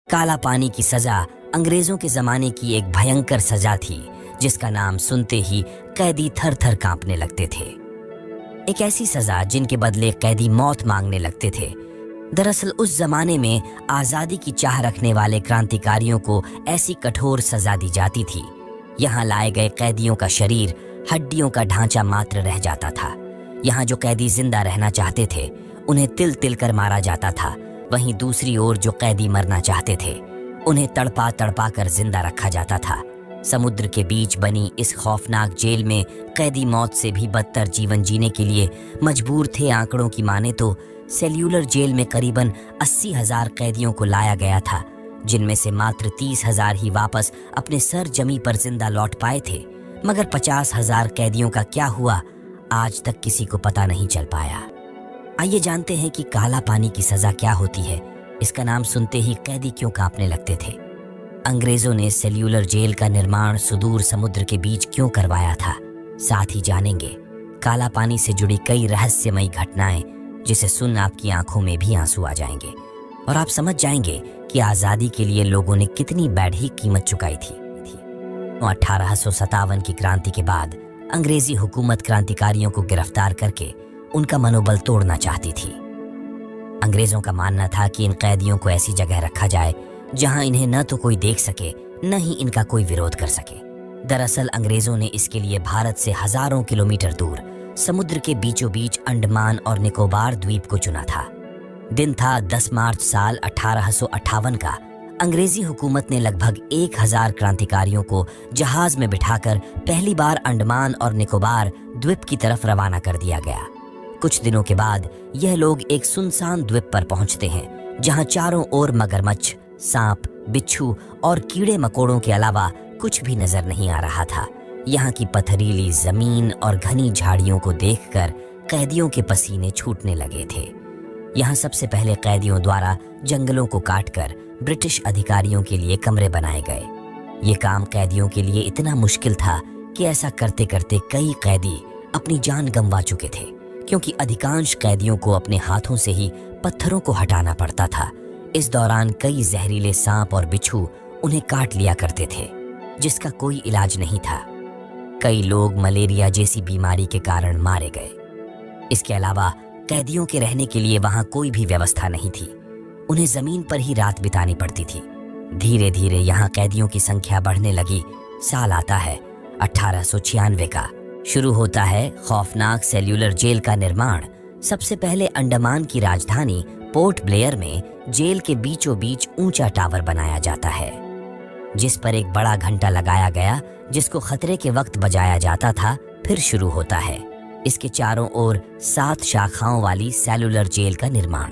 काला पानी की सजा अंग्रेजों के जमाने की एक भयंकर सजा थी, जिसका नाम सुनते ही कैदी थर थर कांपने लगते थे। एक ऐसी सजा जिनके बदले कैदी मौत मांगने लगते थे। दरअसल उस जमाने में आजादी की चाह रखने वाले क्रांतिकारियों को ऐसी कठोर सजा दी जाती थी। यहाँ लाए गए कैदियों का शरीर हड्डियों का ढांचा मात्र रह जाता था। यहाँ जो कैदी जिंदा रहना चाहते थे उन्हें तिल तिल कर मारा जाता था। वहीं दूसरी ओर जो कैदी मरना चाहते थे उन्हें तड़पा तड़पा कर जिंदा रखा जाता था। समुद्र के बीच बनी इस खौफनाक जेल में कैदी मौत से भी बदतर जीवन जीने के लिए मजबूर थे। आंकड़ों की माने तो सेल्यूलर जेल में करीबन 80,000 कैदियों को लाया गया था, जिनमें से मात्र 30,000 ही वापस अपने सर जमी पर जिंदा लौट पाए थे। मगर 50,000 कैदियों का क्या हुआ, आज तक किसी को पता नहीं चल पाया। आइए जानते हैं कि काला पानी की सजा क्या होती है। इसका नाम सुनते ही कैदी क्यों कांपने लगते थे। अंग्रेजों ने सेल्यूलर जेल का निर्माण सुदूर समुद्र के बीच क्यों करवाया था। साथ ही जानेंगे काला पानी से जुड़ी कई रहस्यमयी घटनाएं, जिसे सुन आपकी आंखों में भी आंसू आ जाएंगे और आप समझ जाएंगे कि आजादी के लिए लोगों ने कितनी बैठी कीमत चुकाई थी। 1857 की क्रांति के बाद अंग्रेजी हुकूमत क्रांतिकारियों को गिरफ्तार करके उनका मनोबल तोड़ना चाहती थी। अंग्रेजों का मानना था कि इन कैदियों को ऐसी जगह रखा जाए जहां इन्हें न तो कोई देख सके, न ही इनका कोई विरोध कर सके। दरअसल अंग्रेजों ने इसके लिए भारत से हजारों किलोमीटर दूर समुद्र के बीचों बीच अंडमान और निकोबार द्वीप को चुना था। दिन था 10 मार्च साल 1858 का। अंग्रेजी हुकूमत ने लगभग 1000 क्रांतिकारियों को जहाज में बिठाकर पहली बार अंडमान और निकोबार द्वीप की तरफ रवाना कर दिया गया। कुछ दिनों के बाद यह लोग एक सुनसान द्वीप पर पहुंचते हैं, जहां चारों ओर मगरमच्छ, सांप, बिच्छू और कीड़े मकोड़ों के अलावा कुछ भी नजर नहीं आ रहा था। यहाँ की पथरीली जमीन और घनी झाड़ियों को देखकर कैदियों के पसीने छूटने लगे थे। यहाँ सबसे पहले कैदियों द्वारा जंगलों को काटकर ब्रिटिश अधिकारियों के लिए कमरे बनाए गए। ये काम कैदियों के लिए इतना मुश्किल था कि ऐसा करते करते कई कैदी अपनी जान गंवा चुके थे, क्योंकि अधिकांश कैदियों को अपने हाथों से ही पत्थरों को हटाना पड़ता था। इस दौरान कई जहरीले सांप और बिच्छू उन्हें काट लिया करते थे, जिसका कोई इलाज नहीं था। कई लोग मलेरिया जैसी बीमारी के कारण मारे गए। इसके अलावा कैदियों के रहने के लिए वहां कोई भी व्यवस्था नहीं थी। उन्हें जमीन पर ही रात बितानी पड़ती थी। धीरे धीरे यहाँ कैदियों की संख्या बढ़ने लगी। साल आता है 1896 का। शुरू होता है खौफनाक सेल्यूलर जेल का निर्माण। सबसे पहले अंडमान की राजधानी पोर्ट ब्लेयर में जेल के बीचों बीच ऊंचा टावर बनाया जाता है, जिस पर एक बड़ा घंटा लगाया गया, जिसको खतरे के वक्त बजाया जाता था। फिर शुरू होता है इसके चारों ओर 7 शाखाओं वाली सेल्यूलर जेल का निर्माण।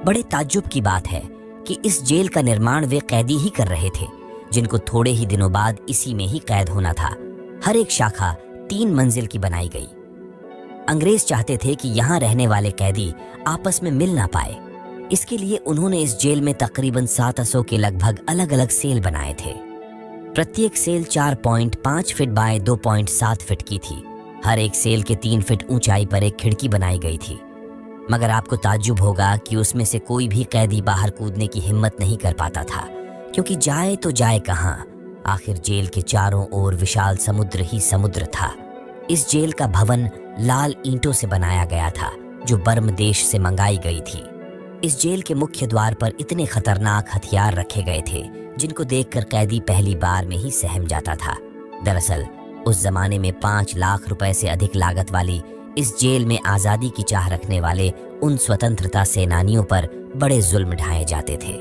बड़े ताज्जुब की बात है कि इस जेल का निर्माण वे कैदी ही कर रहे थे, जिनको थोड़े ही दिनों बाद इसी में ही कैद होना था। हर एक शाखा 3 मंजिल की बनाई गई। अंग्रेज चाहते थे कि यहाँ रहने वाले कैदी आपस में मिल ना पाए। इसके लिए उन्होंने इस जेल में तकरीबन 700 के लगभग अलग अलग सेल बनाए थे। प्रत्येक सेल 4.5 फीट बाय 2.7 फीट की थी। हर एक सेल के 3 फीट ऊंचाई पर एक खिड़की बनाई गई थी। मगर आपको ताज्जुब होगा कि उसमें से कोई भी कैदी बाहर कूदने की हिम्मत नहीं कर पाता था, क्योंकि जाए तो जाए कहाँ। आखिर जेल के चारों ओर विशाल समुद्र ही समुद्र था। इस जेल का भवन लाल ईंटों से बनाया गया था, जो बर्म देश से मंगाई गई थी। इस जेल के मुख्य द्वार पर इतने खतरनाक हथियार रखे गए थे, जिनको देखकर कैदी पहली बार में ही सहम जाता था। दरअसल उस जमाने में 5 लाख रुपए से अधिक लागत वाली इस जेल में आजादी की चाह रखने वाले उन स्वतंत्रता सेनानियों पर बड़े जुल्म ढाए जाते थे।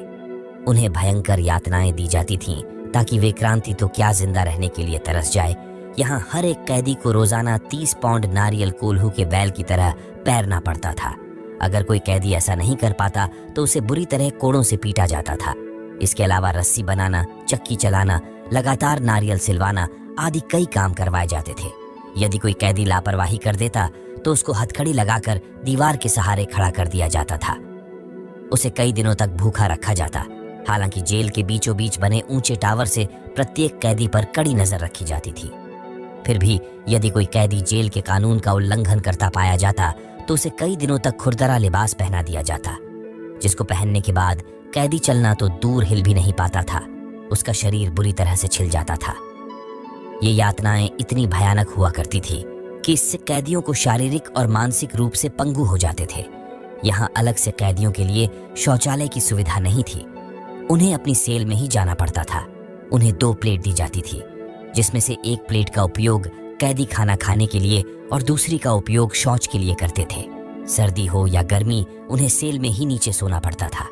उन्हें भयंकर यातनाएं दी जाती थीं, ताकि वे क्रांति तो क्या जिंदा रहने के लिए तरस जाए। यहाँ हर एक कैदी को रोजाना 30 पाउंड नारियल कोल्हू के बैल की तरह पैरना पड़ता था। अगर कोई कैदी ऐसा नहीं कर पाता तो उसे बुरी तरह कोड़ों से पीटा जाता था। इसके अलावा रस्सी बनाना, चक्की चलाना, लगातार नारियल सिलवाना आदि कई काम करवाए जाते थे। यदि कोई कैदी लापरवाही कर देता तो उसको हथकड़ी लगाकर दीवार के सहारे खड़ा कर दिया जाता था। उसे कई दिनों तक भूखा रखा जाता। हालांकि जेल के बीचों बीच बने ऊंचे टावर से प्रत्येक कैदी पर कड़ी नजर रखी जाती थी। फिर भी यदि कोई कैदी जेल के कानून का उल्लंघन करता पाया जाता तो उसे कई दिनों तक खुरदरा लिबास पहना दिया जाता, जिसको पहनने के बाद कैदी चलना तो दूर हिल भी नहीं पाता था, उसका शरीर बुरी तरह से छिल जाता था। ये यातनाएं इतनी भयानक हुआ करती थी कि इससे कैदियों को शारीरिक और मानसिक रूप से पंगु हो जाते थे। यहाँ अलग से कैदियों के लिए शौचालय की सुविधा नहीं थी, उन्हें अपनी सेल में ही जाना पड़ता था। उन्हें 2 प्लेट दी जाती थी, जिसमें से एक प्लेट का उपयोग कैदी खाना खाने के लिए और दूसरी का उपयोग शौच के लिए करते थे। सर्दी हो या गर्मी, उन्हें सेल में ही नीचे सोना पड़ता था।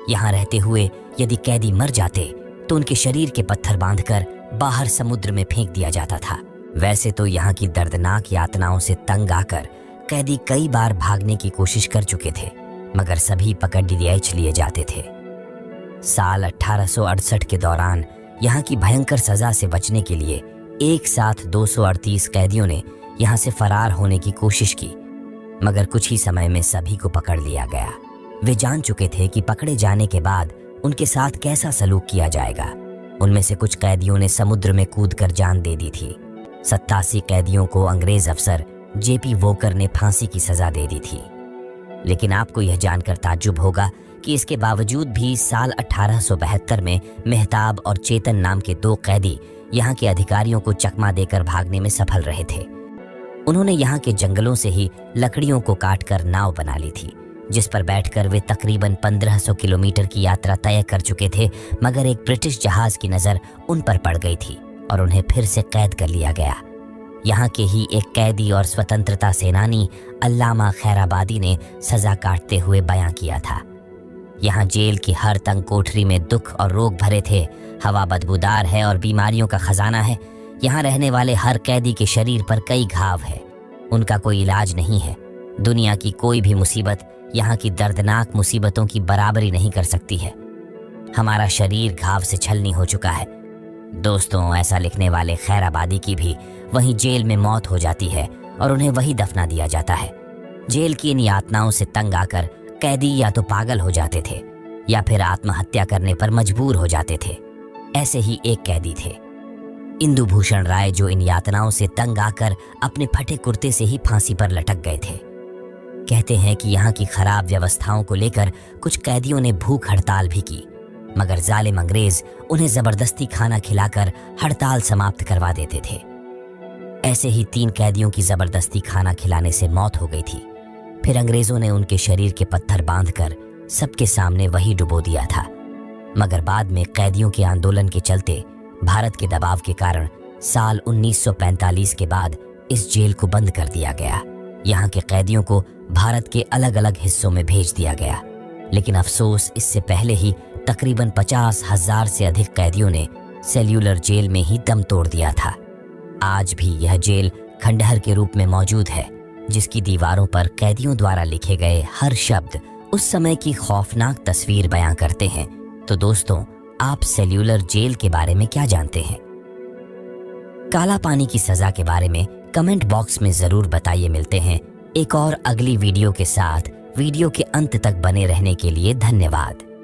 यहाँ रहते हुए यदि कैदी मर जाते तो उनके शरीर के पत्थर बांधकर बाहर समुद्र में फेंक दिया जाता था। वैसे तो यहाँ की दर्दनाक यातनाओं से तंग आकर कैदी कई बार भागने की कोशिश कर चुके थे, मगर सभी पकड़ लिए जाते थे। साल 1868 के दौरान यहाँ की भयंकर सजा से बचने के लिए एक साथ 238 कैदियों ने यहाँ से फरार होने की कोशिश की, मगर कुछ ही समय में सभी को पकड़ लिया गया। वे जान चुके थे कि पकड़े जाने के बाद उनके साथ कैसा सलूक किया जाएगा। उनमें से कुछ कैदियों ने समुद्र में कूदकर जान दे दी थी। 87 कैदियों को अंग्रेज अफसर जेपी वोकर ने फांसी की सजा दे दी थी। लेकिन आपको यह जानकर ताज्जुब होगा कि इसके बावजूद भी साल 1872 में मेहताब और चेतन नाम के 2 कैदी यहाँ के अधिकारियों को चकमा देकर भागने में सफल रहे थे। उन्होंने यहाँ के जंगलों से ही लकड़ियों को काटकर नाव बना ली थी, जिस पर बैठकर वे तकरीबन 1500 किलोमीटर की यात्रा तय कर चुके थे। मगर एक ब्रिटिश जहाज की नज़र उन पर पड़ गई थी और उन्हें फिर से कैद कर लिया गया। यहाँ के ही एक कैदी और स्वतंत्रता सेनानी अल्लामा खैराबादी ने सजा काटते हुए बयां किया था, यहाँ जेल की हर तंग कोठरी में दुख और रोग भरे थे। हवा बदबूदार है और बीमारियों का खजाना है। यहाँ रहने वाले हर कैदी के शरीर पर कई घाव है, उनका कोई इलाज नहीं है। दुनिया की कोई भी मुसीबत यहाँ की दर्दनाक मुसीबतों की बराबरी नहीं कर सकती है। हमारा शरीर घाव से छलनी हो चुका है। दोस्तों, ऐसा लिखने वाले खैराबादी की भी वहीं जेल में मौत हो जाती है और उन्हें वही दफना दिया जाता है। जेल की इन यातनाओं से तंग आकर कैदी या तो पागल हो जाते थे या फिर आत्महत्या करने पर मजबूर हो जाते थे। ऐसे ही एक कैदी थे इंदु भूषण राय, जो इन यातनाओं से तंग आकर अपने फटे कुर्ते से ही फांसी पर लटक गए थे। कहते हैं कि यहाँ की खराब व्यवस्थाओं को लेकर कुछ कैदियों ने भूख हड़ताल भी की, मगर जालिम अंग्रेज उन्हें जबरदस्ती खाना खिलाकर हड़ताल समाप्त करवा देते थे। ऐसे ही 3 कैदियों की जबरदस्ती खाना खिलाने से मौत हो गई थी। फिर अंग्रेजों ने उनके शरीर के पत्थर बांधकर सबके सामने वही डुबो दिया था। मगर बाद में कैदियों के आंदोलन के चलते भारत के दबाव के कारण साल 1945 के बाद इस जेल को बंद कर दिया गया। यहाँ के कैदियों को भारत के अलग अलग हिस्सों में भेज दिया गया। लेकिन अफसोस, इससे पहले ही तकरीबन 50,000 से अधिक कैदियों ने सेल्यूलर जेल में ही दम तोड़ दिया था। आज भी यह जेल खंडहर के रूप में मौजूद है, जिसकी दीवारों पर कैदियों द्वारा लिखे गए हर शब्द उस समय की खौफनाक तस्वीर बयां करते हैं। तो दोस्तों, आप सेल्यूलर जेल के बारे में क्या जानते हैं? काला पानी की सजा के बारे में कमेंट बॉक्स में जरूर बताइए। मिलते हैं एक और अगली वीडियो के साथ। वीडियो के अंत तक बने रहने के लिए धन्यवाद।